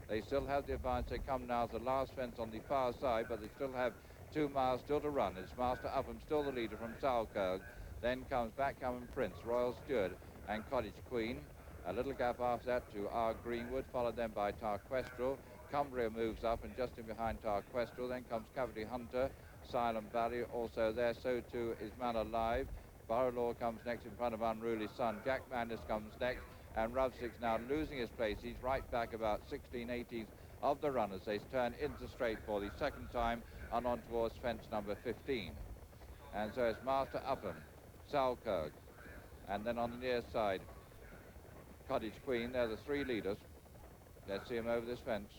They still have the advantage. They come now to the last fence on the far side, but they still have 2 miles still to run. It's Master Upham still the leader from Salkeld. Then comes Backgammon Prince, Royal Stewart and Cottage Queen. A little gap after that to R. Greenwood, followed then by Tarquestral. Cumbria moves up, and just in behind Tarquestral. Then comes Cavity Hunter, Silent Valley also there. So too is Man Alive. Borough comes next in front of Unruly Sun. Jack Manders comes next, and Rubstick's now losing his place. He's right back about 16/18 of the runners. They turn into straight for the second time and on towards fence number 15. And so it's Master Upham, Salkeld, and then on the near side, Cottage Queen. They're the 3 leaders. Let's see him over this fence.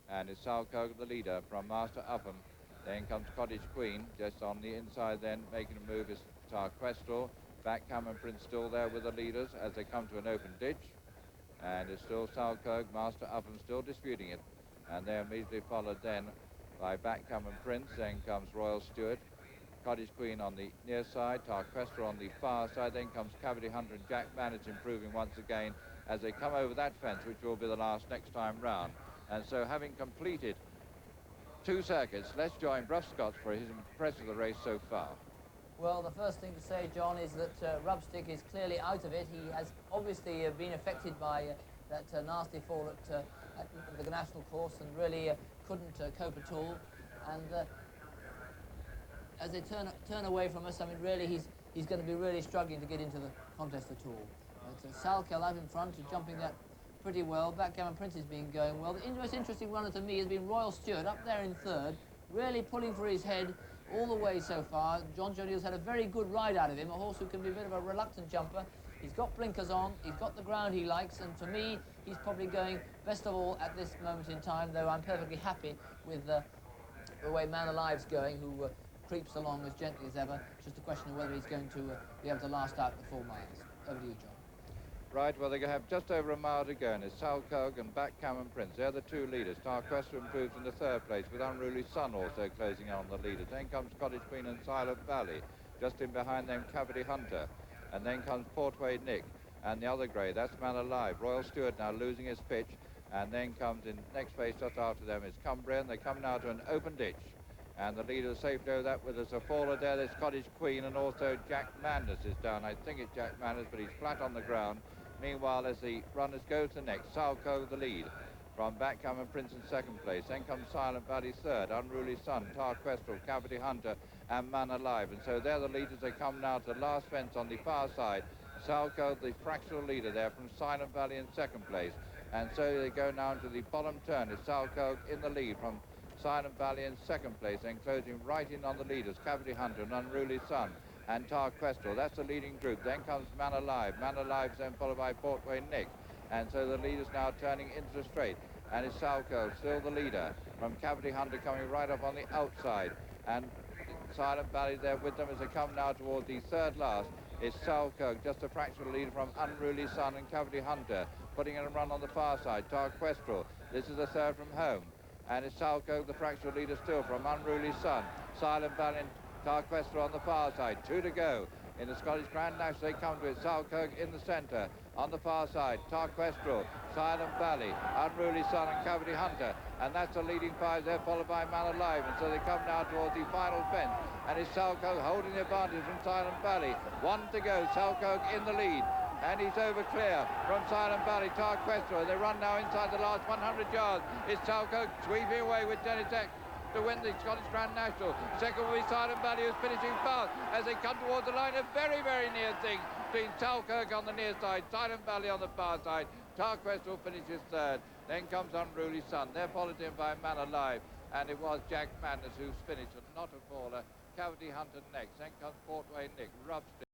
And it's Salkeld the leader from Master Upham. Then comes Cottage Queen. Just on the inside then, making a move is Tarquestral. Backgammon Prince still there with the leaders as they come to an open ditch. And it's still Salkeld, Master Upham still disputing it. And they're immediately followed then by Backgammon Prince. Then comes Royal Stewart. Cottage Queen on the near side, Tarquestral on the far side. Then comes Cavity Hunter and Jack Manders improving once again as they come over that fence, which will be the last next time round. And so having completed 2 circuits, let's join Bruff Scott for his impression of the race so far. Well, the first thing to say, John, is that Rubstick is clearly out of it. He has obviously been affected by that nasty fall at the national course and really couldn't cope at all. And as they turn away from us, I mean, really, he's going to be really struggling to get into the contest at all. But Salkeld out in front is jumping that pretty well. Backgammon Prince has been going well. The most interesting runner to me has been Royal Stewart up there in third, really pulling for his head all the way so far. John O'Neill's had a very good ride out of him, a horse who can be a bit of a reluctant jumper. He's got blinkers on, he's got the ground he likes, and to me, he's probably going best of all at this moment in time, though I'm perfectly happy with the way Man Alive's going, who creeps along as gently as ever. It's just a question of whether he's going to be able to last out the 4 miles. Over to you, John. Right, well, they have just over a mile to go, and it's Salkeld and Backgammon Prince. They're the 2 leaders. Tarquestral improves in the 3rd place, with Unruly Sun also closing on the leaders. Then comes Cottage Queen and Silent Valley. Just in behind them, Cavity Hunter. And then comes Portway Nick. And the other grey, that's Man Alive. Royal Stewart now losing his pitch. And then comes in next place just after them is Cumbria, and they come now to an open ditch. And the leader safely over that with there's a faller there. There's Cottage Queen, and also Jack Manders is down. I think it's Jack Manders, but he's flat on the ground. Meanwhile, as the runners go to the next, Salkeld the lead. From Backgammon Prince in 2nd place. Then comes Silent Valley 3rd, Unruly Sun, Tarquestral, Cavity Hunter, and Man Alive. And so they're the leaders. They come now to the last fence on the far side. Salkeld, the fractional leader there from Silent Valley in 2nd place. And so they go now into the bottom turn. It's Salkeld in the lead from Silent Valley in 2nd place, and closing right in on the leaders, Cavity Hunter and Unruly Sun and Tarquestral. That's the leading group. Then comes Man Alive. Man Alive then followed by Portway Nick. And so the leader's now turning into the straight. And it's Salkeld, still the leader, from Cavity Hunter coming right up on the outside. And Silent Valley there with them as they come now toward the 3rd last. It's Salkeld, just a fractional leader from Unruly Sun and Cavity Hunter, putting in a run on the far side. Tarquestral, this is the 3rd from home. And it's Salkeld, the fractional leader still from Unruly Sun. Silent Valley and Tarquestral on the far side. 2 to go. In the Scottish Grand National, they come to it. Salkeld in the centre. On the far side, Tarquestral, Silent Valley, Unruly Sun and Cavity Hunter. And that's the leading 5 there, followed by Man Alive. And so they come now towards the final fence. And it's Salkeld holding the advantage from Silent Valley. 1 to go. Salkeld in the lead. And he's over clear from Silent Valley, Tarquestral. They run now inside the last 100 yards. It's Salkeld sweeping away with Dennis Eck to win the Scottish Grand National. 2nd will be Silent Valley, who's finishing fast as they come towards the line. A very, very near thing between Salkeld on the near side, Silent Valley on the far side. Tarquestral finishes 3rd. Then comes Unruly Sun. They're followed in by Man Alive. And it was Jack Manders who's finished, and not a faller. Cavity Hunter next. Then comes Portway Nick, Rubstick.